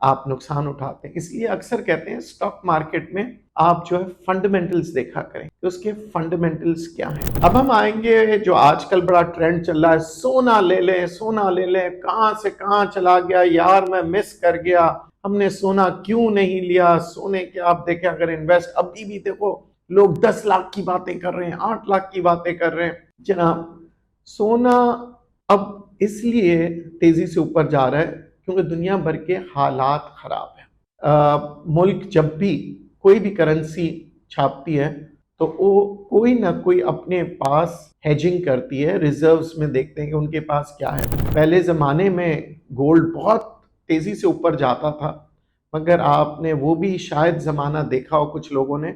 آپ نقصان اٹھاتے ہیں۔ اس لیے اکثر کہتے ہیں اسٹاک مارکیٹ میں آپ جو ہے فنڈامنٹلز دیکھا کریں کہ اس کے فنڈامنٹلز کیا ہیں۔ اب ہم آئیں گے جو آج کل بڑا ٹرینڈ چل رہا ہے، سونا لے لیں، سونا لے لیں، کہاں سے کہاں چلا گیا یار، میں مس کر گیا، ہم نے سونا کیوں نہیں لیا۔ سونے کے آپ دیکھیں اگر انویسٹ، ابھی بھی دیکھو لوگ 10 لاکھ کی باتیں کر رہے ہیں، 8 لاکھ کی باتیں کر رہے ہیں۔ جناب سونا اب اس لیے تیزی سے اوپر جا رہا ہے کیونکہ دنیا بھر کے حالات خراب ہیں۔ ملک جب بھی کوئی بھی کرنسی چھاپتی ہے تو وہ کوئی نہ کوئی اپنے پاس ہیجنگ کرتی ہے، ریزروز میں دیکھتے ہیں کہ ان کے پاس کیا ہے۔ پہلے زمانے میں گولڈ بہت تیزی سے اوپر جاتا تھا، مگر آپ نے وہ بھی شاید زمانہ دیکھا ہو کچھ لوگوں نے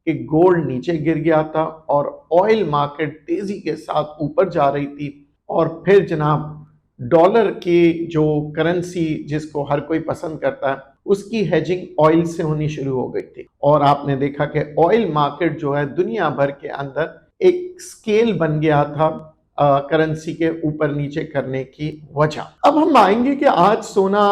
کہ گولڈ نیچے گر گیا تھا اور آئل مارکیٹ تیزی کے ساتھ اوپر جا رہی تھی، اور پھر جناب ڈالر کی جو کرنسی جس کو ہر کوئی پسند کرتا ہے اس کی ہیجنگ آئل سے ہونی شروع ہو گئی تھی، اور آپ نے دیکھا کہ آئل مارکیٹ جو ہے دنیا بھر کے اندر ایک سکیل بن گیا تھا کرنسی کے اوپر نیچے کرنے کی وجہ۔ اب ہم آئیں گے کہ آج سونا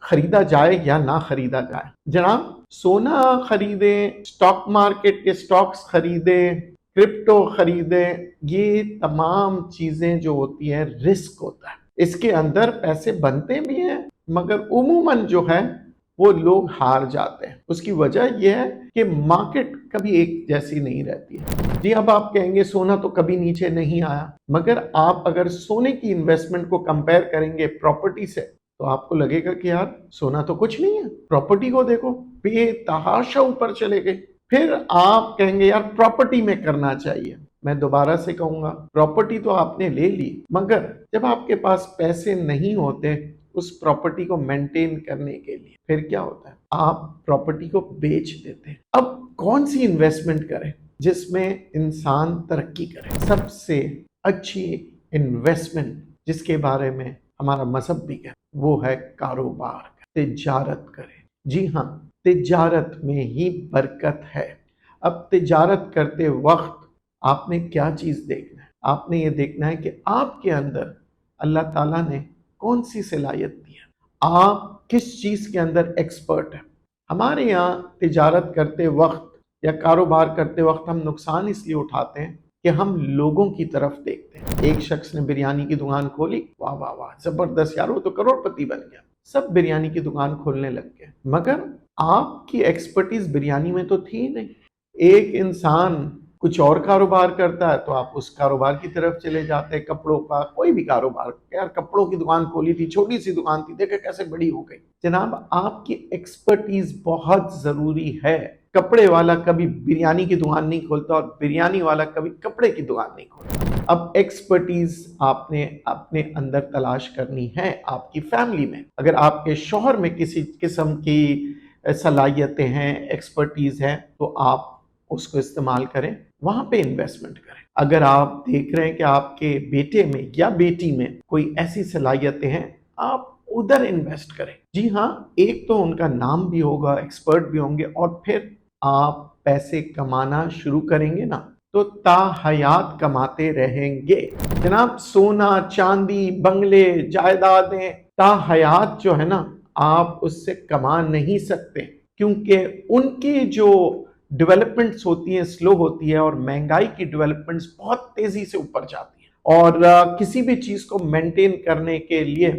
خریدا جائے یا نہ خریدا جائے۔ جناب سونا خریدیں، سٹاک مارکیٹ کے سٹاکس خریدیں، کرپٹو خریدیں، یہ تمام چیزیں جو ہوتی ہیں رسک ہوتا ہے، اس کے اندر پیسے بنتے بھی ہیں مگر عموماً جو ہے وہ لوگ ہار جاتے ہیں۔ اس کی وجہ یہ ہے کہ مارکیٹ کبھی ایک جیسی نہیں رہتی ہے۔ جی اب آپ کہیں گے سونا تو کبھی نیچے نہیں آیا، مگر آپ اگر سونے کی انویسٹمنٹ کو کمپیئر کریں گے پراپرٹی سے تو آپ کو لگے گا کہ یار سونا تو کچھ نہیں ہے، پراپرٹی کو دیکھو بے تحاشا اوپر چلے گئے۔ پھر آپ کہیں گے یار پراپرٹی میں کرنا چاہیے۔ میں دوبارہ سے کہوں گا پراپرٹی تو آپ نے لے لی، مگر جب آپ کے پاس پیسے نہیں ہوتے اس پراپرٹی کو مینٹین کرنے کے لیے، پھر کیا ہوتا ہے؟ آپ پراپرٹی کو بیچ دیتے ہیں۔ اب کون سی انویسٹمنٹ کریں جس میں انسان ترقی کرے؟ سب سے اچھی انویسٹمنٹ جس کے بارے میں ہمارا مذہب بھی کہتا ہے وہ ہے کاروبار، تجارت کرے۔ جی ہاں، تجارت میں ہی برکت ہے۔ اب تجارت کرتے وقت آپ نے کیا چیز دیکھنا ہے؟ آپ نے یہ دیکھنا ہے کہ آپ کے اندر اللہ تعالیٰ نے کون سی صلاحیت دی ہے، آپ کس چیز کے اندر ایکسپرٹ ہیں۔ ہمارے یہاں تجارت کرتے وقت یا کاروبار کرتے وقت ہم نقصان اس لیے اٹھاتے ہیں کہ ہم لوگوں کی طرف دیکھتے ہیں۔ ایک شخص نے بریانی کی دکان کھولی، واہ واہ واہ زبردست یار وہ تو کروڑ پتی بن گیا، سب بریانی کی دکان کھولنے لگ گئے، مگر آپ کی ایکسپرٹیز بریانی میں تو تھی نہیں۔ ایک انسان کچھ اور کاروبار کرتا ہے تو آپ اس کاروبار کی طرف چلے جاتے ہیں، کپڑوں کا کوئی بھی کاروبار، یار کپڑوں کی دکان کھولی تھی، چھوٹی سی دکان تھی، دیکھیں کیسے بڑی ہو گئی۔ جناب آپ کی ایکسپرٹیز بہت ضروری ہے۔ کپڑے والا کبھی بریانی کی دکان نہیں کھولتا اور بریانی والا کبھی کپڑے کی دکان نہیں کھولتا۔ اب ایکسپرٹیز آپ نے اپنے اندر تلاش کرنی ہے آپ کی فیملی میں۔ اگر آپ کے شوہر میں کسی قسم کی صلاحیتیں ہیں، ایکسپرٹیز ہیں، تو آپ اس کو استعمال کریں، وہاں پہ انویسٹمنٹ کریں۔ اگر آپ دیکھ رہے ہیں کہ آپ کے بیٹے میں یا بیٹی میں کوئی ایسی صلاحیتیں ہیں، آپ ادھر انویسٹ کریں۔ جی ہاں، ایک تو ان کا نام بھی ہوگا، ایکسپرٹ بھی ہوں گے، اور پھر آپ پیسے کمانا شروع کریں گے نا تو تا حیات کماتے رہیں گے۔ جناب سونا، چاندی، بنگلے، جائیدادیں تا حیات جو ہے نا آپ اس سے کما نہیں سکتے، کیونکہ ان کی جو ڈیولپمنٹس ہوتی ہیں سلو ہوتی ہے، اور مہنگائی کی ڈیولپمنٹس بہت تیزی سے اوپر جاتی ہیں، اور کسی بھی چیز کو مینٹین کرنے کے لیے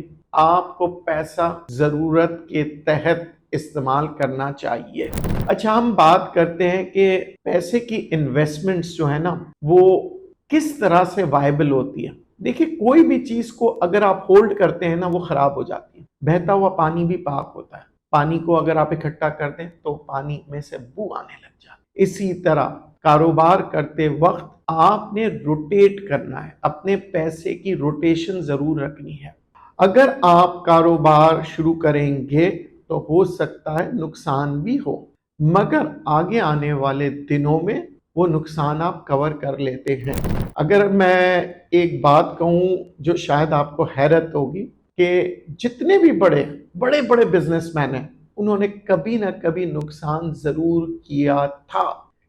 آپ کو پیسہ ضرورت کے تحت استعمال کرنا چاہیے۔ اچھا ہم بات کرتے ہیں کہ پیسے کی انویسٹمنٹس جو ہے نا وہ کس طرح سے وائبل ہوتی ہے۔ دیکھیں کوئی بھی چیز کو اگر آپ ہولڈ کرتے ہیں نا وہ خراب ہو جاتی ہے۔ بہتا ہوا پانی بھی پاک ہوتا ہے، پانی کو اگر آپ اکٹھا کر دیں تو پانی میں سے بو آنے لگ جاتی ہے۔ اسی طرح کاروبار کرتے وقت آپ نے روٹیٹ کرنا ہے، اپنے پیسے کی روٹیشن ضرور رکھنی ہے۔ اگر آپ کاروبار شروع کریں گے تو ہو سکتا ہے نقصان بھی ہو، مگر آگے آنے والے دنوں میں وہ نقصان آپ کور کر لیتے ہیں۔ اگر میں ایک بات کہوں جو شاید آپ کو حیرت ہوگی کہ جتنے بھی بڑے بڑے بزنس مین ہیں انہوں نے کبھی نہ کبھی نقصان ضرور کیا تھا۔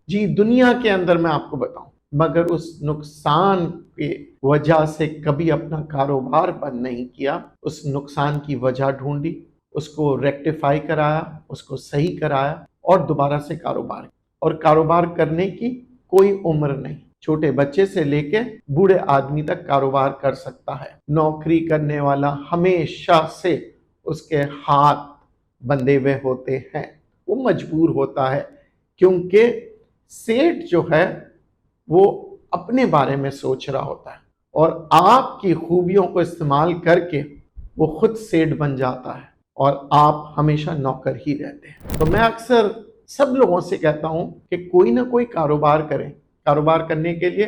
جی دنیا کے اندر میں آپ کو بتاؤں، مگر اس نقصان کی وجہ سے کبھی اپنا کاروبار بند نہیں کیا، اس نقصان کی وجہ ڈھونڈی اس کو ریکٹیفائی کرایا، اس کو صحیح کرایا اور دوبارہ سے کاروبار کیا۔ اور کاروبار کرنے کی کوئی عمر نہیں، چھوٹے بچے سے لے کے بوڑھے آدمی تک کاروبار کر سکتا ہے۔ نوکری کرنے والا ہمیشہ سے اس کے ہاتھ بندھے ہوئے ہوتے ہیں، وہ مجبور ہوتا ہے، کیونکہ سیٹ جو ہے وہ اپنے بارے میں سوچ رہا ہوتا ہے اور آپ کی خوبیوں کو استعمال کر کے وہ خود سیٹ بن جاتا ہے اور آپ ہمیشہ نوکر ہی رہتے ہیں۔ تو میں اکثر سب لوگوں سے کہتا ہوں کہ کوئی نہ کوئی کاروبار کریں۔ کاروبار کرنے کے لیے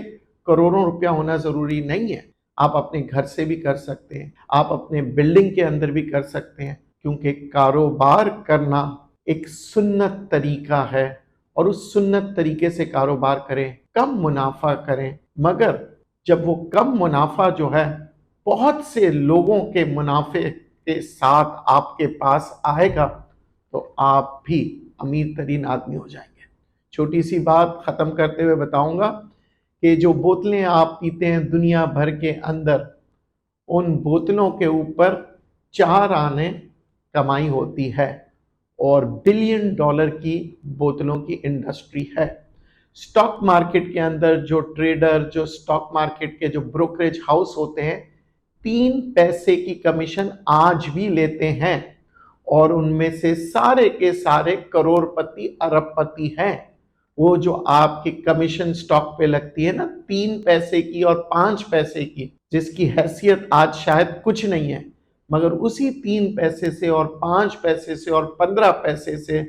کروڑوں روپیہ ہونا ضروری نہیں ہے، آپ اپنے گھر سے بھی کر سکتے ہیں، آپ اپنے بلڈنگ کے اندر بھی کر سکتے ہیں، کیونکہ کاروبار کرنا ایک سنت طریقہ ہے اور اس سنت طریقے سے کاروبار کریں، کم منافع کریں، مگر جب وہ کم منافع جو ہے بہت سے لوگوں کے منافع کے ساتھ آپ کے پاس آئے گا تو آپ بھی امیر ترین آدمی ہو جائیں گے۔ چھوٹی سی بات ختم کرتے ہوئے بتاؤں گا کہ جو بوتلیں آپ پیتے ہیں دنیا بھر کے اندر، ان بوتلوں کے اوپر 4 آنے کمائی ہوتی ہے اور بلین ڈالر کی بوتلوں کی انڈسٹری ہے۔ سٹاک مارکیٹ کے اندر جو ٹریڈر، جو سٹاک مارکیٹ کے جو بروکریج ہاؤس ہوتے ہیں، 3 پیسے کی کمیشن آج بھی لیتے ہیں اور ان میں سے سارے کے سارے کروڑ پتی ارب پتی ہیں۔ وہ جو آپ کی کمیشن سٹاک پہ لگتی ہے نا 3 پیسے کی اور 5 پیسے کی، جس کی حیثیت آج شاید کچھ نہیں ہے، مگر اسی 3 پیسے سے اور 5 پیسے سے اور 15 پیسے سے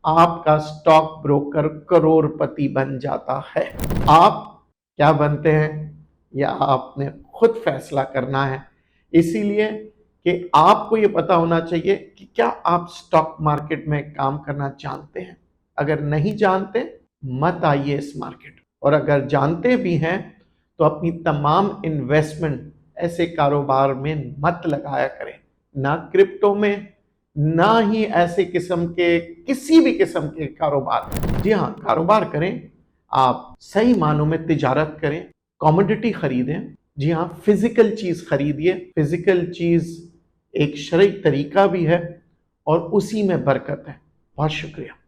آپ کا سٹاک بروکر کروڑ پتی بن جاتا ہے۔ آپ کیا بنتے ہیں یا آپ نے خود فیصلہ کرنا ہے، اسی لیے کہ آپ کو یہ پتا ہونا چاہیے کہ کیا آپ سٹاک مارکیٹ میں کام کرنا جانتے ہیں۔ اگر نہیں جانتے مت آئیے اس مارکیٹ، اور اگر جانتے بھی ہیں تو اپنی تمام انویسٹمنٹ ایسے کاروبار میں مت لگایا کریں، نہ کرپٹو میں، نہ ہی ایسے قسم کے کسی بھی قسم کے کاروبار۔ جی ہاں، کاروبار کریں، آپ صحیح معنوں میں تجارت کریں، کموڈٹی خریدیں۔ جی ہاں، فزیکل چیز خریدیے، فزیکل چیز ایک شرعی طریقہ بھی ہے اور اسی میں برکت ہے۔ بہت شکریہ۔